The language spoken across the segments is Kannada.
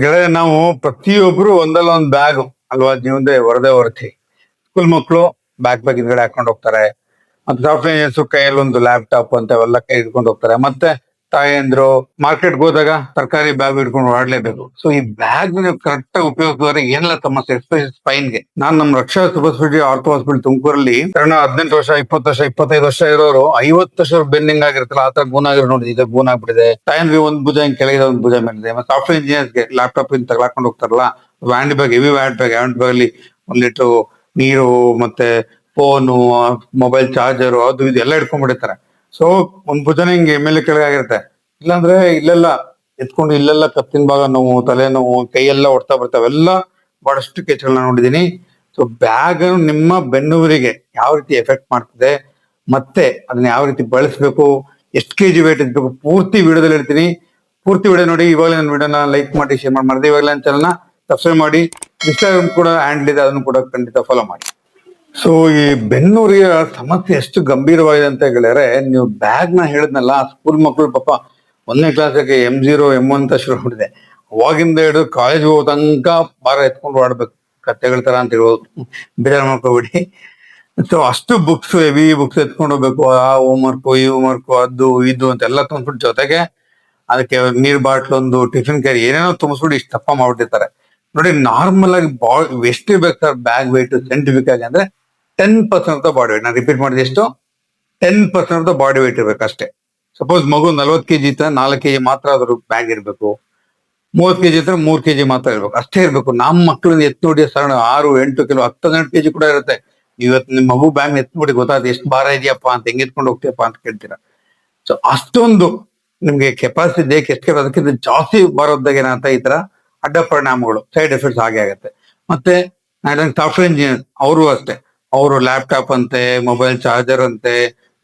ಗೆಳೆಯ ನಾವು ಪ್ರತಿಯೊಬ್ರು ಒಂದಲ್ಲ ಒಂದ್ ಬ್ಯಾಗ್ ಅಲ್ವಾ ಜೀವನದ ಹೊರದೇ ಹೊರತಿ. ಸ್ಕೂಲ್ ಮಕ್ಕಳು ಬ್ಯಾಗ್ ಹಿಂದ್ಗಡೆ ಹಾಕೊಂಡು ಹೋಗ್ತಾರೆ. ಮತ್ತೆ ಸಾಫ್ಟ್ವೇರ್ ಇಂಜಿನಿಯರ್ಸ್ ಕೈಯಲ್ಲಿ ಒಂದು ಲ್ಯಾಪ್ಟಾಪ್ ಅಂತ ಅವೆಲ್ಲ ಕೈ ಹಿಡ್ಕೊಂಡು ಹೋಗ್ತಾರೆ. ಮತ್ತೆ ತಾಯಂದ್ರು ಮಾರ್ಕೆಟ್ಗೆ ಹೋದಾಗ ತರಕಾರಿ ಬ್ಯಾಗ್ ಹಿಡ್ಕೊಂಡು ಓಡಾಡ್ಲೇಬೇಕು. ಸೊ ಈ ಬ್ಯಾಗ್ ನೀವು ಕರೆಕ್ಟ್ ಆಗಿ ಉಪಯೋಗಿಸಿದ್ರೆ ಏನೆಲ್ಲ ಸಮಸ್ಯೆ ಎಸ್ಪೆಷಲಿ ಸ್ಪೈನ್ಗೆ. ನಾನ್ ನಮ್ಮ ರಕ್ಷಾ ಸೂಪರ್ ಸ್ಪೆಷಾಲಿಟಿ ಆರ್ಥೋ ಹಾಸ್ಪಿಟಲ್ ತುಮಕೂರಲ್ಲಿ 18 ವರ್ಷ 20 ವರ್ಷ 25 ವರ್ಷ ಇರೋರು 50 ವರ್ಷ ಬೆಂಡಿಂಗ್ ಆಗಿರುತ್ತಲ್ಲ ಆತರ ಗೂನ್ ಆಗಿರೋ ನೋಡಿ. ಈಗ ಗೂನ್ ಆಗ್ಬಿಟ್ಟಿದೆ. ತಾಯಂದ್ರಿಗೆ ಒಂದ್ ಭುಜ ಹಿಂಗ್ ಕೆಳಗೆ ಒಂದ್ ಭುಜ ಮೇಲಿದೆ. ಮತ್ತೆ ಸಾಫ್ಟ್ವೇರ್ ಇಂಜಿನಿಯರ್ಸ್ಗೆ ಲ್ಯಾಪ್ಟಾಪ್ ಇಂದ ತಗ್ಲಾಕೊಂಡು ಹೋಗ್ತಾರಲ್ಲ, hand bag heavy hand bag ಅಲ್ಲಿ 1 ಲೀಟರ್ ನೀರು ಮತ್ತೆ ಫೋನು, ಮೊಬೈಲ್ ಚಾರ್ಜರ್ ಅದು ಇದು ಎಲ್ಲ ಇಟ್ಕೊಂಡ್ಬಿಟ್ಟಿರ್ತಾರೆ. ಸೊ ಒಂದ್ ಭುಜನ ಹಿಂಗೆ ಮೇಲೆ ಕೆಳಗೆ ಆಗಿರುತ್ತೆ. ಇಲ್ಲಾಂದ್ರೆ ಇಲ್ಲೆಲ್ಲ ಎತ್ಕೊಂಡು ಇಲ್ಲೆಲ್ಲ ಕತ್ತಿನ ಭಾಗ ನೋವು, ತಲೆ ನೋವು, ಕೈಯೆಲ್ಲ ಹೊಡ್ತಾ ಬರ್ತಾವೆ. ಎಲ್ಲ ಬಹಳಷ್ಟು ಕೇಸ್ಗಳನ್ನ ನೋಡಿದೀನಿ. ಸೊ ಬ್ಯಾಗ್ ನಿಮ್ಮ ಬೆನ್ನುಹುರಿಗೆ ಯಾವ ರೀತಿ ಎಫೆಕ್ಟ್ ಮಾಡ್ತದೆ, ಮತ್ತೆ ಅದನ್ನ ಯಾವ ರೀತಿ ಬಳಸಬೇಕು, ಎಷ್ಟು ಕೆಜಿ ವೇಟ್ ಇರ್ಬೇಕು, ಪೂರ್ತಿ ವಿಡಿಯೋದಲ್ಲಿ ಹೇಳ್ತೀನಿ. ಪೂರ್ತಿ ವಿಡಿಯೋ ನೋಡಿ. ಇವಾಗಲೇ ನನ್ನ ವಿಡಿಯೋನ ಲೈಕ್ ಮಾಡಿ, ಶೇರ್ ಮಾಡಿ. ಇವಾಗಲೇ ನನ್ನ ಚಾನಲ್ನ ಸಬ್ಸ್ಕ್ರೈಬ್ ಮಾಡಿ. ಇನ್ಸ್ಟಾಗ್ರಾಮ್ ಕೂಡ ಹ್ಯಾಂಡಲ್ ಇದೆ, ಅದನ್ನು ಕೂಡ ಖಂಡಿತ ಫಾಲೋ ಮಾಡಿ. ಸೊ ಈ ಬೆನ್ನುರಿಯ ಸಮಸ್ಯೆ ಎಷ್ಟು ಗಂಭೀರವಾಗಿದೆ ಅಂತ ಹೇಳಿದ್ರೆ, ನೀವು ಬ್ಯಾಗ್ ನ ಹೇಳಿದ್ನಲ್ಲ, ಸ್ಕೂಲ್ ಮಕ್ಕಳು ಪಾಪ 1ನೇ ಕ್ಲಾಸಿಗೆ M0 M1 ಅಂತ ಶುರು ಮಾಡಿದೆ. ಅವಾಗಿಂದ ಹಿಡಿದು ಕಾಲೇಜ್ ಹೋಗೋ ತನಕ ಭಾರ ಎತ್ಕೊಂಡು ಆಡ್ಬೇಕು, ಕತ್ತೆಗಳ ತರ ಅಂತ ಹೇಳ್ಬೋದು. ಬೇಜಾರು ಮಾಡ್ಕೋಬೇಡಿ. ಸೊ ಅಷ್ಟು ಬುಕ್ಸ್, ಹೆವಿ ಬುಕ್ಸ್ ಎತ್ಕೊಂಡು ಹೋಗ್ಬೇಕು. ಆ ಹೋಮ್ವರ್ಕ್, ಈ ಹೋಮ್ವರ್ಕ್, ಅದು ಇದು ಅಂತ ಎಲ್ಲ ತುಂಬಿಸ್ಬಿಟ್ಟು, ಜೊತೆಗೆ ಅದಕ್ಕೆ ನೀರ್ ಬಾಟ್ಲ್, ಒಂದು ಟಿಫಿನ್ ಕ್ಯಾರಿ, ಏನೇನೋ ತುಂಬಿಸ್ಬಿಟ್ಟು ಇಷ್ಟು ದಪ್ಪ ಮಾಡ್ಬಿಟ್ಟಿರ್ತಾರೆ. ನೋಡಿ, ನಾರ್ಮಲ್ ಆಗಿ ಎಷ್ಟು ಇರ್ಬೇಕು ಸರ್ ಬ್ಯಾಗ್ ವೆಯ್ಟ್ ಸೈಂಟಿಫಿಕ್ ಆಗಿ ಅಂದ್ರೆ 10% ಆಫ್ ದ ಬಾಡಿ ವೆಯ್ಟ್. ನಾನು ರಿಪೀಟ್ ಮಾಡಿದೆ, ಎಷ್ಟು? 10% ಆಫ್ ದ ಬಾಡಿ ವೆಯ್ಟ್ ಇರ್ಬೇಕು ಅಷ್ಟೇ. ಸಪೋಸ್ ಮಗು 40 kg ಇತ್ತ 4 kg ಮಾತ್ರ ಅದ್ರ ಬ್ಯಾಗ್ ಇರ್ಬೇಕು. 30 kg ಇದ್ರೆ 3 kg ಮಾತ್ರ ಇರ್ಬೇಕು, ಅಷ್ಟೇ ಇರ್ಬೇಕು. ನಮ್ಮ ಮಕ್ಕಳನ್ನ ಎತ್ ನೋಡಿ ಸರ್, 6-8 ಕಿಲೋ 10-18 kg ಕೂಡ ಇರುತ್ತೆ. ಇವತ್ತು ನಿಮ್ಮ ಮಗು ಬ್ಯಾಗ್ ಎತ್ ನೋಡಿ ಗೊತ್ತಾಗುತ್ತೆ ಎಷ್ಟು ಭಾರ ಇದೆಯಪ್ಪ ಅಂತ, ಹೆಂಗ್ ಎತ್ಕೊಂಡು ಹೋಗ್ತೀಯಪ್ಪ ಅಂತ ಕೇಳ್ತೀರಾ. ಸೊ ಅಷ್ಟೊಂದು ನಿಮ್ಗೆ ಕೆಪಾಸಿಟಿ ದೇಹಕ್ಕೆ ಎಷ್ಟು, ಅದಕ್ಕಿಂತ ಜಾಸ್ತಿ ಬರೋದಾಗ ಏನಂತ ಈ ತರ ಅಡ್ಡ ಪರಿಣಾಮಗಳು, ಸೈಡ್ ಎಫೆಕ್ಟ್ಸ್ ಹಾಗೆ ಆಗುತ್ತೆ. ಮತ್ತೆ ಸಾಫ್ಟ್ವೇರ್ ಇಂಜಿನಿಯರ್ ಅವರು ಅಷ್ಟೇ, ಅವರು ಲ್ಯಾಪ್ಟಾಪ್ ಅಂತೆ, ಮೊಬೈಲ್ ಚಾರ್ಜರ್ ಅಂತೆ,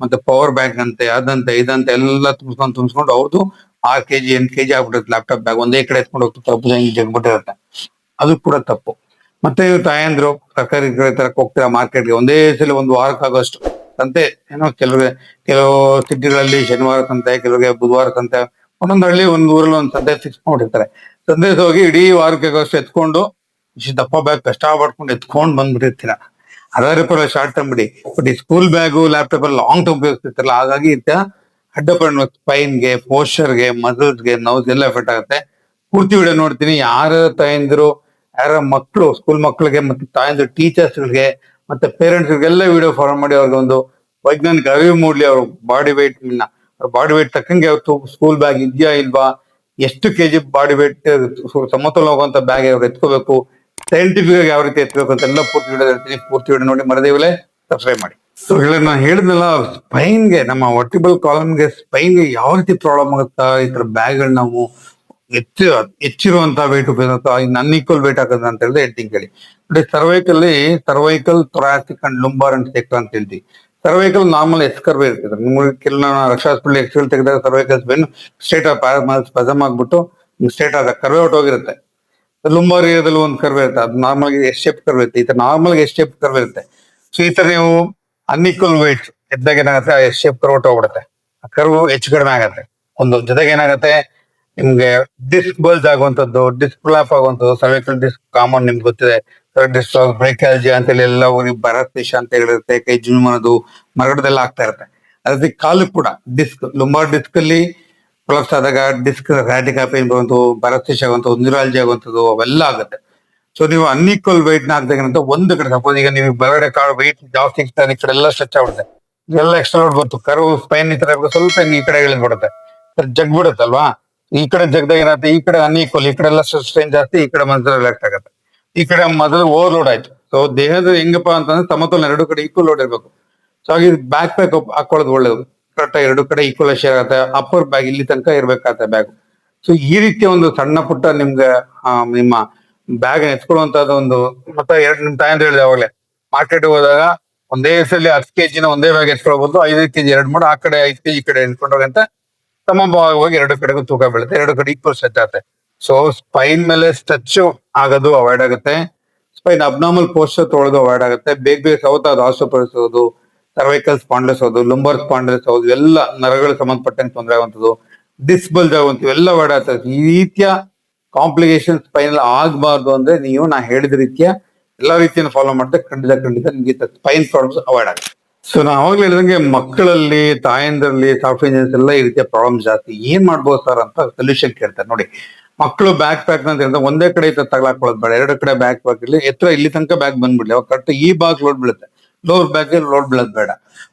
ಮತ್ತೆ ಪವರ್ ಬ್ಯಾಂಕ್ ಅಂತೆ, ಅದಂತೆ ಇದಂತೆ ಎಲ್ಲ ತುಂಬಿಸ್ಕೊಂಡು ಅವ್ರದ್ದು 6 kg 8 kg ಆಗ್ಬಿಟ್ಟಿರುತ್ತೆ. ಲ್ಯಾಪ್ಟಾಪ್ ಬ್ಯಾಗ್ ಒಂದೇ ಕಡೆ ಎತ್ಕೊಂಡು ಹೋಗ್ತಾರೆ, ಜಗ್ಬಿಟ್ಟಿರುತ್ತೆ. ಅದು ಕೂಡ ತಪ್ಪು. ಮತ್ತೆ ತಾಯಂದ್ರು ತರಕಾರಿ ತರಕ್ ಹೋಗ್ತೀರಾ ಮಾರ್ಕೆಟ್ಗೆ, ಒಂದೇ ಸಲ ಒಂದು ವಾರಕ್ಕಾಗೋಷ್ಟು ಸಂತೆ. ಏನೋ ಕೆಲವು ಸಿಟಿಗಳಲ್ಲಿ ಶನಿವಾರ ಸಂತೆ, ಕೆಲವರಿಗೆ ಬುಧವಾರ ಸಂತೆ, ಒಂದೊಂದು ಹಳ್ಳಿ ಒಂದ್ ಊರಲ್ಲಿ ಒಂದ್ ಸಂತೆ ಫಿಕ್ಸ್ ಮಾಡಿರ್ತಾರೆ. ಸಂತೆ ಹೋಗಿ ಇಡೀ ವಾರಕ್ಕೆ ಅಷ್ಟು ಎತ್ಕೊಂಡು ಇಷ್ಟು ದಪ್ಪ ಬ್ಯಾಗ್ ಕಷ್ಟ ಪಡ್ಕೊಂಡು ಎತ್ಕೊಂಡ್ ಬಂದ್ಬಿಟ್ಟಿರ್ತೀರ. ಅದಾದ್ರೆ ಶಾರ್ಟ್ ಟರ್ಮ್ ಬಿಡಿ. ಬಟ್ ಈ ಸ್ಕೂಲ್ ಬ್ಯಾಗು, ಲ್ಯಾಪ್ಟಾಪ್ ಅಲ್ಲಿ ಲಾಂಗ್ ಟರ್ಮ್ ಉಪಯೋಗಿಸ್ತಿರ್ತಾರಲ್ಲ, ಹಾಗಾಗಿ ಅಡ್ಡ ಪರಿಣಾಮ ಸ್ಪೈನ್ಗೆ, ಪೋಸ್ಚರ್ಗೆ, ಮಸಲ್ಸ್ಗೆ, ನೌಸ್ ಎಲ್ಲ ಎಫೆಕ್ಟ್ ಆಗುತ್ತೆ. ಪೂರ್ತಿ ವಿಡಿಯೋ ನೋಡ್ತೀನಿ. ಯಾರ ತಾಯಂದಿರು, ಯಾರ ಮಕ್ಕಳು, ಸ್ಕೂಲ್ ಮಕ್ಕಳಿಗೆ ಮತ್ತೆ ತಾಯಂದಿರು, ಟೀಚರ್ಸ್ಗಳಿಗೆ ಮತ್ತೆ ಪೇರೆಂಟ್ಸ್ಗೆಲ್ಲ ವಿಡಿಯೋ ಫಾರ್ವರ್ಡ್ ಮಾಡಿ ಅವ್ರಿಗೆ ಒಂದು ವೈಜ್ಞಾನಿಕ ಅರಿವು ಮೂಡ್ಲಿ. ಅವ್ರ ಬಾಡಿ ವೆಯ್ಟ್ ಅವ್ರ ಬಾಡಿ ವೆಯ್ಟ್ ತಕ್ಕಂಗೆ ಅವತ್ತು ಸ್ಕೂಲ್ ಬ್ಯಾಗ್ ಇದೆಯಾ ಇಲ್ವಾ, ಎಷ್ಟು ಕೆಜಿ ಬಾಡಿ ವೆಯ್ಟ್ ಸಮತೋಲ ಹೋಗುವಂತ ಬ್ಯಾಗ್ ಅವ್ರು ಎತ್ಕೋಬೇಕು, ಸೈಂಟಿಫಿಕ್ ಆಗಿ ಯಾವ ರೀತಿ ಎತ್ಬೇಕು ಅಂತ ಎಲ್ಲ ಪೂರ್ತಿ ವಿಡಿಯೋ ಹೇಳ್ತೀನಿ. ಪೂರ್ತಿ ವಿಡಿಯೋ ನೋಡಿ. ಮರದೇವಲೇ ಸಬ್ಸ್ಕ್ರೈಬ್ ಮಾಡಿ. ಸೊ ನಾನು ಹೇಳಿದ್ನಲ್ಲ, ಸ್ಪೈನ್ಗೆ, ನಮ್ಮ ವರ್ಟಿಬಲ್ ಕಾಲಮ್ಗೆ, ಸ್ಪೈನ್ಗೆ ಯಾವ ರೀತಿ ಪ್ರಾಬ್ಲಮ್ ಆಗುತ್ತಾ ಈ ತರ ಬ್ಯಾಗ್ಗಳು ನಾವು ಹೆಚ್ಚಿರುವಂತಹ ವೇಟ್ ಉಪಯೋಗ, ಇನ್ನು ಅನ್ಈಕ್ವಲ್ ವೇಟ್ ಆಗೋದು ಅಂತ ಹೇಳಿದ್ರೆ ಹೇಳ್ತೀನಿ ಕೇಳಿ. ನೋಡಿ, cervical, thoracic and lumbar and sector ಅಂತ ಹೇಳ್ತೀವಿ. ಸರ್ವೈಕಲ್ ನಾರ್ಮಲ್ ಎಸ್ ಕರ್ವ್ ಇರ್ತದೆ. ನಿಮ್ಗೆ ಕೆಲವು ರಕ್ಷಾ ಹಾಸ್ಪಿಟಲ್ ಎಕ್ಸ್ರೇಲ್ ತೆಗೆದಾಗ ಸರ್ವೈಕಲ್ ಬೆನ್ನು ಸ್ಟ್ರೇಟ್ ಸ್ಪಜಮ್ ಆಗ್ಬಿಟ್ಟು ಸ್ಟ್ರೇಟ್ ಆದ ಕರ್ವೆ ಹೋಗಿರುತ್ತೆ. ಲುಂಬಾರ್ ಏರಿಯಾದಲ್ಲಿ ಒಂದು ಕರ್ವ್ ಇರುತ್ತೆ, ಅದು ನಾರ್ಮಲ್ ಎಸ್ ಶೇಪ್ ಕರ್ವ್ ಇರುತ್ತೆ. ಈ ತರ ನಾರ್ಮಲ್ ಎಸ್ ಶೇಪ್ ಕರ್ವ್ ಇರುತ್ತೆ. ಸೊ ಈ ತರ ನೀವು ಅನ್ಈಕ್ವಲ್ ವೇಟ್ ಎದ್ದಾಗ ಏನಾಗುತ್ತೆ, ಆ ಎಸ್ ಶೇಪ್ ಕರ್ವ್ ಹೋಗ್ಬಿಡುತ್ತೆ. ಆ ಕರ್ವ್ ಹೆಚ್ಚು ಕಡಿಮೆ ಆಗತ್ತೆ. ಒಂದು ಜೊತೆಗೆ ಏನಾಗುತ್ತೆ, ನಿಮ್ಗೆ ಡಿಸ್ಕ್ ಬಲ್ಜ್ ಆಗುವಂತದ್ದು, ಡಿಸ್ಕ್ ಫ್ಲಾಪ್ ಆಗುವಂಥದ್ದು, ಸರ್ವೈಕಲ್ ಡಿಸ್ಕ್ ಕಾಮನ್ ನಿಮ್ಗೆ ಗೊತ್ತಿದೆ. ಡಿಸ್ಕ್ ಬ್ರೇಕಾಲಜಿ ಅಂತೇಳಿ ಎಲ್ಲ ಭರತ್ ದೇಶ ಅಂತ ಹೇಳಿರುತ್ತೆ. ಕೈ ಜೂಮ್ ಅನ್ನೋದು ಮರಗಡದೆಲ್ಲ ಆಗ್ತಾ ಇರುತ್ತೆ. ಅದೇ ಕಾಲು ಕೂಡ ಡಿಸ್ಕ್, ಲುಂಬಾರ್ ಡಿಸ್ಕ್ ಅಲ್ಲಿ ಕೊಲಾಪ್ಸ್ ಆದಾಗ ಡಿಸ್ಕ್ ರ್ಯಾಟಿಕಾ ಪೇನ್ ಬರುವಂಥದ್ದು, ಭರತ್ ಆಗುವಂಥದ್ದು, ನ್ಯೂರಾಲಜಿ ಆಗುವಂಥದ್ದು ಅವೆಲ್ಲ ಆಗುತ್ತೆ. ಸೊ ನೀವು ಅನ್ಈಕ್ವಲ್ weight ನ ಹಾಕ್ದಾಗ ಒಂದು ಕಡೆ, ಸಪೋಸ್ ಈಗ ನೀವು ಬರಗಡೆ ಕಾಳು ವೆಯ್ಟ್ ಜಾಸ್ತಿ ಇರ್ತಾರೆ, ಈ ಕಡೆ ಎಲ್ಲ ಸ್ಟ್ರೆಚ್ ಆಗ್ಬಿಡುತ್ತೆ, ಇದೆಲ್ಲ ಎಕ್ಸ್ಟ್ರಾ ಲೋಡ್ ಬಂತು, ಕರ್ವ್ ಸ್ಪೈನ್ ಈ ತರ ಸ್ವಲ್ಪ ಈ ಕಡೆ ಇಳಿದ್ಬಿಡುತ್ತೆ, ಜಗ್ ಬಿಡುತ್ತಲ್ವಾ. ಈ ಕಡೆ ಜಗದಾಗ ಏನಾಗುತ್ತೆ, ಈ ಕಡೆ ಅನ್ಈಕ್ವಲ್, ಈ ಕಡೆ ಎಲ್ಲ ಸ್ಟ್ರೈನ್ ಜಾಸ್ತಿ, ಈ ಕಡೆ ಮಸಲ್ ರಿಲ್ಯಾಕ್ಸ್ ಆಗುತ್ತೆ, ಈ ಕಡೆ ಮೊದಲು ಓವರ್ಲೋಡ್ ಆಯ್ತು. ಸೊ ದೇಹದ ಹೆಂಗಪ್ಪ ಅಂತಂದ್ರೆ ಸಮತೋಲನ ಎರಡು ಕಡೆ ಈಕ್ವಲ್ ಲೋಡ್ ಇರ್ಬೇಕು. ಸೊ ಹಾಗೆ ಬ್ಯಾಕ್ ಪ್ಯಾಕ್ ಹಾಕೊಳ್ಳೋದು ಒಳ್ಳೇದು. ಕರೆಕ್ಟ್ ಎರಡು ಕಡೆ ಈಕ್ವಲ್ ಶೇರ್ ಆಗುತ್ತೆ. ಅಪ್ಪರ್ ಬ್ಯಾಗ್ ಇಲ್ಲಿ ತನಕ ಇರ್ಬೇಕಾಗತ್ತೆ ಬ್ಯಾಗ್. ಸೊ ಈ ರೀತಿಯ ಒಂದು ಸಣ್ಣ ಪುಟ್ಟ ನಿಮ್ಗೆ ನಿಮ್ಮ ಬ್ಯಾಗ್ ಎತ್ಕೊಳ್ಳುವಂತದ್ದು ಒಂದು. ಮತ್ತೆ ನಿಮ್ ತಾಯಂದ್ರೆ ಹೇಳಿದೆ ಅವಾಗಲೇ, ಮಾರ್ಕೆಟ್ ಹೋದಾಗ ಒಂದೇ ಸಲ 10 kg ಒಂದೇ ಬ್ಯಾಗ್ ಎತ್ಕೊಳ್ಬಹುದು. 5 kg ಎರಡು ಮಾಡು, ಆ ಕಡೆ 5 kg ಈ ಕಡೆ ಎತ್ಕೊಂಡೋಗಂತ ಸಮಭಾಗವಾಗಿ ಎರಡು ಕಡೆಗೂ ತೂಕ ಬೀಳುತ್ತೆ, ಎರಡು ಕಡೆ ಈಕ್ವಲ್ ಸ್ಟ್ರೆಚ್ ಆಗುತ್ತೆ. ಸೊ ಸ್ಪೈನ್ ಮೇಲೆ ಸ್ಟ್ರೆಚ್ ಆಗೋದು ಅವಾಯ್ಡ್ ಆಗುತ್ತೆ. ಸ್ಪೈನ್ ಅಬ್ನಾರ್ಮಲ್ ಪೋಸ್ಚರ್ ತೊಗೊಳ್ಳೋದು ಅವಾಯ್ಡ್ ಆಗುತ್ತೆ. ಬೇಗ ಸವತಾದ ಆಸ್ಟೋಪೊರೋಸಿಸ್, ಸರ್ವೈಕಲ್ ಸ್ಪಾಂಡ್ಲಸ್ ಹೌದು, ಲುಂಬಾರ್ ಸ್ಪಾಂಡ್ಲಸ್ ಹೌದು, ಎಲ್ಲ ನರಗಳು ಸಂಬಂಧಪಟ್ಟಂಗೆ ತೊಂದರೆ ಆಗುವಂಥದ್ದು, ಡಿಸ್ಕ್ ಬಲ್ಜ್ ಆಗುವಂಥದ್ದು ಎಲ್ಲ ಅವಾಯ್ಡ್ ಆಗ್ತದೆ. ಈ ರೀತಿಯ ಕಾಂಪ್ಲಿಕೇಶನ್ ಸ್ಪೈನಲ್ ಆಗಬಾರ್ದು ಅಂದ್ರೆ ನೀವು ನಾ ಹೇಳಿದ ರೀತಿಯ ಎಲ್ಲಾ ರೀತಿಯನ್ನು ಫಾಲೋ ಮಾಡಿದ್ರೆ ಖಂಡಿತ ನಿಮಗೆ ಸ್ಪೈನ್ ಪ್ರಾಬ್ಲಮ್ಸ್ ಅವಾಯ್ಡ್ ಆಗುತ್ತೆ. ಸೊ ನಾ ಅವಾಗ್ಲೇ ಹೇಳಿದಂಗೆ ಮಕ್ಕಳಲ್ಲಿ ತಾಯಂದ್ರಲ್ಲಿ ಸಾಫ್ಟ್ವೇರ್ ಇಂಜಿನಿಯರ್ಸ್ ಎಲ್ಲ ಈ ರೀತಿಯ ಪ್ರಾಬ್ಲಮ್ ಜಾಸ್ತಿ. ಏನ್ ಮಾಡ್ಬೋದು ಸರ್ ಅಂತ ಸೊಲ್ಯೂಷನ್ ಕೇಳ್ತಾರೆ ನೋಡಿ. ಮಕ್ಕಳು ಬ್ಯಾಕ್ ಪ್ಯಾಕ್ ಅಂತ ಒಂದೇ ಕಡೆ ಇತ್ತ ತಗೊಳಕೊಳ್ಳೋದು ಬೇಡ, ಎರಡು ಕಡೆ ಬ್ಯಾಕ್ ಪ್ಯಾಕ್ ಇರ್ಲಿ, ಎತ್ತರ ಇಲ್ಲಿ ತನಕ ಬ್ಯಾಗ್ ಬಂದ್ಬಿಡ್ಲಿ, ಅವಾಗ ಕರೆಕ್ಟ್ ಈ ಭಾಗ ಲೋಡ್ ಬೀಳುತ್ತೆ, ಲೋವರ್ ಬ್ಯಾಗ್ ಲೋಡ್ ಬೀಳೋದ್ ಬೇಡ.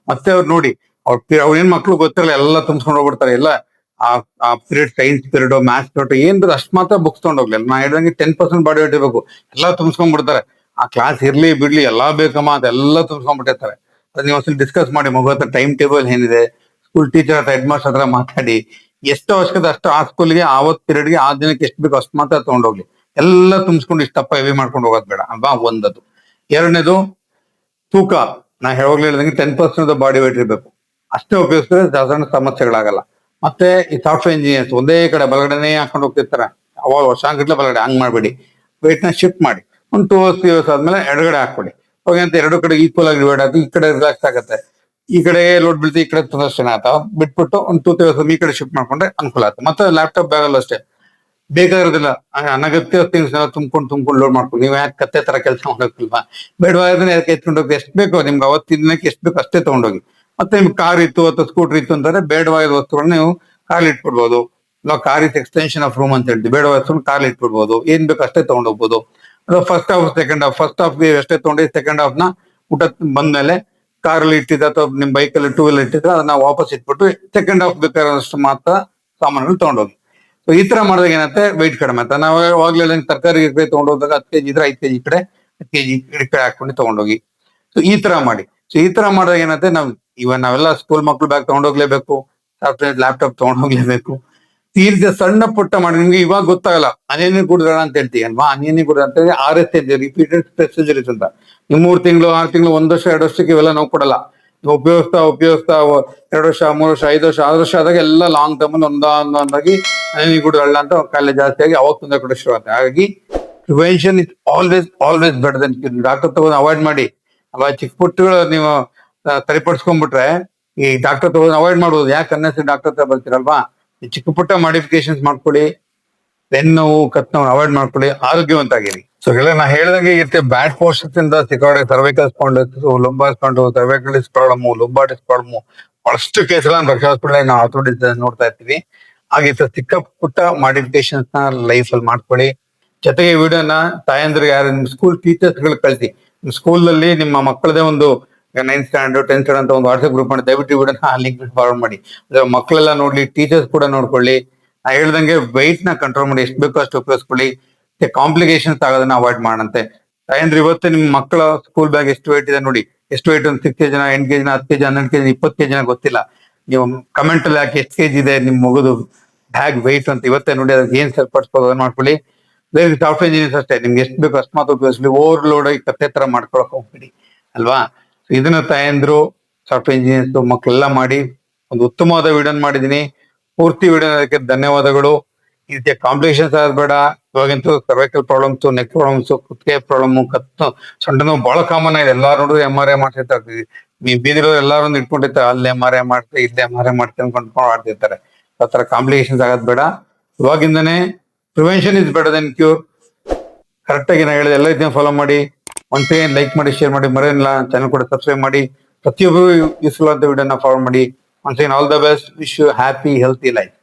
ಮತ್ತೆ ಅವ್ರು ನೋಡಿ ಅವ್ರ ಏನ್ ಮಕ್ಳು ಗೊತ್ತಿರಲ್ಲ, ಎಲ್ಲ ತುಂಬಿಸ್ಕೊಂಡು ಹೋಗ್ಬಿಡ್ತಾರೆ. ಎಲ್ಲ ಆ period science period maths period ಏನ್ ಅಷ್ಟ್ ಮಾತ್ರ ಬುಕ್ಸ್ ತಗೊಂಡ್ ಹೋಗ್ಲಿಲ್ಲ. ನಾ ಹೇಳಿದಂಗೆ 10% ಬಾಡಿ ವೇಟ್ ಇರಬೇಕು, ಎಲ್ಲ ತುಂಬಿಸ್ಕೊಂಡ್ಬಿಡ್ತಾರೆ. ಆ ಕ್ಲಾಸ್ ಇರ್ಲಿ ಬಿಡ್ಲಿ ಎಲ್ಲಾ ಬೇಕಮ್ಮ ಅದೆಲ್ಲ ತುಂಬಿಸ್ಕೊಂಡ್ಬಿಟ್ಟಿರ್ತಾರೆ. ಅದ್ ನೀವು ಒಂದ್ಸಲ ಡಿಸ್ಕಸ್ ಮಾಡಿ, ಮಗು ಹತ್ರ ಟೈಮ್ ಟೇಬಲ್ ಏನಿದೆ, ಸ್ಕೂಲ್ ಟೀಚರ್ ಹತ್ರ ಹೆಡ್ ಮಾಸ್ಟರ್ ಹತ್ರ ಮಾತಾಡಿ ಎಷ್ಟು ಅವಶ್ಯಕತೆ ಅಷ್ಟು ಆ ಸ್ಕೂಲ್ಗೆ ಆವತ್ ಪೀರಿಯಡ್ಗೆ ಆ ದಿನಕ್ಕೆ ಎಷ್ಟು ಬೇಕು ಅಷ್ಟು ಮಾತ್ರ ತಗೊಂಡೋಗ್ಲಿ. ಎಲ್ಲ ತುಂಬಿಸ್ಕೊಂಡು ಇಷ್ಟಪ್ಪ ಹೆವಿ ಮಾಡ್ಕೊಂಡು ಹೋಗೋದ್ ಬೇಡ ಅಲ್ವಾ, ಒಂದದು. ಎರಡನೇದು ತೂಕ. ನಾ ಯಾವಾಗ್ಲೂ ಹೇಳಿದಂಗೆ 10% ಬಾಡಿ ವೇಟ್ ಇರಬೇಕು, ಅಷ್ಟೇ ಉಪಯೋಗಿಸಿದ್ರೆ ಸಾಧಾರಣ ಸಮಸ್ಯೆಗಳಾಗಲ್ಲ. ಮತ್ತೆ ಈ ಸಾಫ್ಟ್ವೇರ್ ಇಂಜಿನಿಯರ್ಸ್ ಒಂದೇ ಕಡೆ ಬಲಗಡೆನೇ ಹಾಕೊಂಡು ಹೋಗ್ತಿರ್ತಾರೆ, ಅವಾಗ ವರ್ಷಾಂಗಟ್ಲೆ ಬಲಗಡೆ ಹಂಗ್ ಮಾಡ್ಬೇಡಿ. ವೇಟ್ ನ ಶಿಫ್ಟ್ ಮಾಡಿ, ಒಂದು 2 ಅವರ್ಸ್ ಆದ್ಮೇಲೆ ಎಡಗಡೆ ಹಾಕೊಡಿ. ಅವಾಗ ಅಂತ ಎರಡು ಕಡೆ ಈಕ್ವಲ್ ಆಗಿ ಡಿವೈಡ್ ಆಗಿ ಈ ಕಡೆ ರಿಲ್ಯಾಕ್ಸ್ ಆಗುತ್ತೆ, ಈ ಕಡೆ ಲೋಡ್ ಬೀಳ್ತಿ, ಈ ಕಡೆ ಪ್ರದರ್ಶನ ಆತ. ಬಿಟ್ಬಿಟ್ಟು ಒಂದು 2 ಅವರ್ಸ್ ಈ ಕಡೆ ಶಿಫ್ಟ್ ಮಾಡ್ಕೊಂಡ್ರೆ ಅನುಕೂಲ ಆಗುತ್ತೆ. ಮತ್ತೆ ಲ್ಯಾಪ್ಟಾಪ್ ಬ್ಯಾಗಲ್ಲೂ ಅಷ್ಟೇ ಬೇಕಾಗಿರೋದಿಲ್ಲ, ಅನಗತ್ಯ ಥಿಂಗ್ಸ್ ಎಲ್ಲ ತುಂಬ್ಕೊಂಡು ಲೋಡ್ ಮಾಡ್ಕೊಂಡು ನೀವು ಯಾಕೆ ಕತ್ತೆ ತರ ಕೆಲಸ ಮಾಡೋಕ್ಕಿಲ್ವಾ, ಬೇಡವಾದ್ರೆ ಯಾಕೆ ಎತ್ಕೊಂಡು ಹೋಗಿ ಎಷ್ಟು ಬೇಕೋ ನಿಮ್ಗೆ ಅವತ್ತಿನ ದಿನಕ್ಕೆ ಎಷ್ಟು ಬೇಕೋ ಅಷ್ಟೇ ತಗೊಂಡೋಗಿ. ಮತ್ತೆ ನಿಮ್ಗೆ ಕಾರ್ ಇತ್ತು ಅಥವಾ ಸ್ಕೂಟರ್ ಇತ್ತು ಅಂತಂದ್ರೆ ಬೇಡವಾದ ವಸ್ತುಗಳನ್ನ ನೀವು ಕಾರ್ ಇಟ್ಬಿಡ್ಬೋದು. ನಾವು car is extension of room ಅಂತ ಹೇಳ್ತೀವಿ, ಬೇಡವಾದ ವಸ್ತುಗಳನ್ನ ಕಾರ್ ಇಟ್ಬಿಡ್ಬೋದು. ಏನ್ ಬೇಕು ಅಷ್ಟೇ ತಗೊಂಡೋಗ್ಬೋದು. ಅದು first half second half, first ಹಾಫ್ಗೆ ಎಷ್ಟೇ ತಗೊಂಡ್ರಿ, ಸೆಕೆಂಡ್ ಹಾಫ್ ನ ಊಟ ಬಂದ್ಮೇಲೆ ಕಾರಲ್ಲಿ ಇಟ್ಟಿದ್ದ ಅಥವಾ ನಿಮ್ ಬೈಕಲ್ಲಿ 2 ವೀಲರ್ ಇಟ್ಟಿದ್ರೆ ಅದನ್ನ ವಾಪಸ್ ಇಟ್ಬಿಟ್ಟು ಸೆಕೆಂಡ್ ಹಾಫ್ ಬೇಕಾದಷ್ಟು ಮಾತ್ರ ಸಾಮಾನುಗಳು ತಗೊಂಡೋಗಿ. ಸೊ ಈ ತರ ಮಾಡಿದಾಗ ಏನತ್ತೆ, ವೆಯ್ಟ್ ಕಡಿಮೆ ಆಯ್ತಾ. ನಾವು ಯಾವಾಗ್ಲೂ ತರಕಾರಿ ತಗೊಂಡೋದಾಗ 10 kg ಇದ್ರೆ 5 kg ಈ ಕಡೆ 10 kg ಈ ಕಡೆ ಹಾಕೊಂಡು ತಗೊಂಡೋಗಿ. ಸೊ ಈ ತರ ಮಾಡಿ. ಸೊ ಈ ತರ ಮಾಡಿದಾಗ ಏನತ್ತೆ, ನಾವೆಲ್ಲ ಸ್ಕೂಲ್ ಮಕ್ಳು ಬ್ಯಾಗ್ ತಗೊಂಡೋಗ್ಲೇಬೇಕು, ಸಾಫ್ಟ್ವೇರ್ ಲ್ಯಾಪ್ಟಾಪ್ ತಗೊಂಡೋಗ್ಲೇಬೇಕು. ಈ ರೀತಿಯ ಸಣ್ಣ ಪುಟ್ಟ ಮಾಡಿ. ನಿಮ್ಗೆ ಇವಾಗ ಗೊತ್ತಾಗಲ್ಲ ಅನೇನಿ ಕುಡಿದಾಳ ಅಂತ ಹೇಳ್ತೀವಿ ಅಲ್ವಾ, ಅನೇನಿ ಕುಡಿದ ಅಂತ RSA ರಿಪೀಟೆಡ್ ಸ್ಟ್ರೆಸ್ ಇಂಜುರೀಸ್ ಅಂತ. ನೀವು 3 ತಿಂಗಳು 6 ತಿಂಗಳು 1 ವರ್ಷ 2 ವರ್ಷಕ್ಕೆ ಇವೆಲ್ಲ ನೋವು ಕೊಡಲ್ಲ. ಉಪಯೋಗಿಸ್ತಾ 2 ವರ್ಷ 3 ವರ್ಷ 5 ವರ್ಷ 6 ವರ್ಷ ಆದಾಗ ಎಲ್ಲ ಲಾಂಗ್ ಟರ್ಮ್ ಒಂದೊಂದಾಗಿ ಅನೇನಿ ಕುಡಿದಾಳ ಅಂತ ಕಾಯಿಲೆ ಜಾಸ್ತಿ ಆಗಿ ಅವಾಗ ತೊಂದರೆ ಕೊಡೋ ಶುರು ಆಗುತ್ತೆ. ಹಾಗಾಗಿ prevention is always better than cure. Doctor ತಗೊಂಡು ಅವಾಯ್ಡ್ ಮಾಡಿ ಅಲ್ವಾ. ಚಿಕ್ಕ ಪುಟ್ಟಗಳು ನೀವು ಸರಿಪಡಿಸ್ಕೊಂಡ್ಬಿಟ್ರೆ ಈ ಡಾಕ್ಟರ್ ತಗೊಂಡು ಅವಾಯ್ಡ್ ಮಾಡ್ಬೋದು. ಯಾಕೆ ಅನ್ನೆಸರಿ ಡಾಕ್ಟರ್ ಹತ್ರ ಬರ್ತೀರಲ್ವಾ. ಈ ಚಿಕ್ಕ ಪುಟ್ಟ ಮಾಡಿಫಿಕೇಶನ್ಸ್ ಮಾಡ್ಕೊಳ್ಳಿ, ಬೆನ್ನೋವು ಕತ್ನೋವು ಅವಾಯ್ಡ್ ಮಾಡ್ಕೊಳ್ಳಿ, ಆರೋಗ್ಯವಂತಾಗಿರಿ. ಸೊ ಎಲ್ಲ ನಾ ಹೇಳಿದಂಗೆ ಇರುತ್ತೆ, ಬ್ಯಾಡ್ ಪೋಸ್ಟರ್ಸ್ ಇಂದ ಸಿಕ್ಕಾಡೆ ಸರ್ವೈಕಲ್ ಸ್ಪಾಂಡಿಲೈಟಿಸ್, ಲಂಬಾರ್ ಸ್ಪಾಂಡಿಲೈಟಿಸ್, ಸರ್ವೈಕಲಿಸ್ ಪ್ರಾಬ್ಲಮ್, ಲಂಬಾರ್ಟಿಸ್ ಪ್ರಾಬ್ಲಮ್ ಬಹಳಷ್ಟು ಕೇಸ್ಗಳನ್ನ ರಕ್ಷಾ ಹಾಸ್ಪಿಟಲ್ ನಾವು ಅಥೋರಿಟಿ ನೋಡ್ತಾ ಇರ್ತೀವಿ. ಹಾಗೆ ಚಿಕ್ಕ ಪುಟ್ಟ ಮಾಡಿಫಿಕೇಶನ್ಸ್ ನ ಲೈಫ್ ಅಲ್ಲಿ ಮಾಡ್ಕೊಳ್ಳಿ. ಜೊತೆಗೆ ವಿಡಿಯೋನ ತಾಯಂದ್ರಿಗೆ ಯಾರು ನಿಮ್ ಸ್ಕೂಲ್ ಟೀಚರ್ಸ್ ಗಳು ಕಳಿಸಿ. ನಿಮ್ ಸ್ಕೂಲ್ ಅಲ್ಲಿ ನಿಮ್ಮ ಮಕ್ಕಳದೇ ಒಂದು 9th ಸ್ಟ್ಯಾಂಡರ್ಡ್ 10th ಸ್ಟ್ಯಾಂಡರ್ಡ್ ಅಂತ ಒಂದು ವಾಟ್ಸ್ಆಪ್ ಗ್ರೂಪ್ ಮಾಡಿ ದಯವಿಟ್ಟು ವಿಡಿಯೋನ ಲಿಂಕ್ ಫಾರ್ವರ್ಡ್ ಮಾಡಿ. ಮಕ್ಕಳೆಲ್ಲ ನೋಡ್ಲಿ, ಟೀಚರ್ಸ್ ಕೂಡ ನೋಡ್ಕೊಳ್ಳಿ. ನಾ ಹೇಳ್ದಂಗೆ ವೆಯ್ಟ್ ನ ಕಂಟ್ರೋಲ್ ಮಾಡಿ, ಎಷ್ಟು ಬೇಕೋ ಅಷ್ಟು ಉಪಯೋಗಿಸ್ಕೊಳ್ಳಿ. ಕಾಂಪ್ಲಿಕೇಶನ್ಸ್ ಆಗೋದನ್ನ ಅವಾಯ್ಡ್ ಮಾಡಂತೆ. ತಾಯಂದ್ರೆ ಇವತ್ತು ನಿಮ್ ಮಕ್ಕಳ ಸ್ಕೂಲ್ ಬ್ಯಾಗ್ ಎಷ್ಟು ವೇಟ್ ಇದೆ ನೋಡಿ. ಎಷ್ಟು ವೇಟ್, ಒಂದು 6 kg 8 kg 10 kg 11 kg 20 kg ಗೊತ್ತಿಲ್ಲ. ನೀವು ಕಮೆಂಟ್ ಅಲ್ಲಿ ಹಾಕಿ ಎಷ್ಟು kg ಇದೆ ನಿಮ್ ಮಗುದು ಬ್ಯಾಗ್ ವೆಯ್ಟ್ ಅಂತ ಇವತ್ತೇ ನೋಡಿ. ಅದಕ್ಕೆ ಏನ್ ಸರಿಪಡಿಸ್ಬೋದು ಅದನ್ನ ಮಾಡ್ಕೊಳ್ಳಿ. ಸಾಫ್ಟ್ವೇರ್ ಇಂಜಿನಿಯರ್ಸ್ ಅಷ್ಟೇ, ನಿಮ್ಗೆ ಎಷ್ಟು ಬೇಕು ಅಷ್ಟು ಮಾತ್ರ ಉಪಯೋಗಿಸ್ಲಿ. ಓವರ್ಲೋಡ್ ಆಗಿ ಕತ್ತೆ ತರ ಮಾಡ್ಕೊಳಕ್ ಹೋಗ್ಬೇಡಿ ಅಲ್ವಾ. ಇದನ್ನ ತಾಯಂದ್ರು ಸಾಫ್ಟ್ವೇರ್ ಇಂಜಿನಿಯರ್ಸ್ ಮಕ್ಕಳೆಲ್ಲ ಮಾಡಿ ಒಂದು ಉತ್ತಮವಾದ ವಿಡಿಯೋ ಮಾಡಿದೀನಿ. ಪೂರ್ತಿ ವಿಡಿಯೋ ಅದಕ್ಕೆ ಧನ್ಯವಾದಗಳು. ಈ ರೀತಿಯ ಕಾಂಪ್ಲಿಕೇಶನ್ಸ್ ಆಗಬೇಡ. ಇವಾಗಂತೂ ಸರ್ವೈಕಲ್ ಪ್ರಾಬ್ಲಮ್ಸ್, ನೆಕ್ ಪ್ರಾಬ್ಲಮ್ಸ್, ಕುತ್ತಿಗೆ ಪ್ರಾಬ್ಲಮ್, ಸೊಂಟ ನೋವು ಬಹಳ ಕಾಮನ್ ಆಗಿದೆ. ಎಲ್ಲಾರು ನೋಡಿದ್ರೆ MRI ಮಾಡ್ತಿರ್ತಾರೆ. ಬೀದಿರೋ ಎಲ್ಲಾರು ಇಟ್ಕೊಂಡಿರ್ತಾರೆ, ಅಲ್ಲಿ MRI ಮಾಡ್ತಾರೆ, ಇಲ್ಲಿ MRI ಮಾಡ್ತಾರೆ ಅನ್ಕೊಂಡು ಆಡ್ತಿರ್ತಾರೆ. ಆ ತರ ಕಾಂಪ್ಲಿಕೇಶನ್ಸ್ ಆಗೋದ್ ಬೇಡ. ಇವಾಗಿಂದನೇ prevention is better than cure. Correct ಆಗಿ ನಾ ಹೇಳಿದೆ ಎಲ್ಲ ಇದನ್ನ ಫಾಲೋ ಮಾಡಿ. ಒಂದ್ಸೇ ಲೈಕ್ ಮಾಡಿ, ಶೇರ್ ಮಾಡಿ, ಮರೆಯಲ್ಲ ಚಾನಲ್ ಕೂಡ ಸಬ್ಸ್ಕ್ರೈಬ್ ಮಾಡಿ. ಪ್ರತಿಯೊಬ್ಬರು ಯೂಸ್ಫುಲ್ ಅಂತ ವಿಡಿಯೋನ ಫಾಲೋ ಮಾಡಿ. ಒಂದ್ಸೇ all the best. Wish you happy healthy life.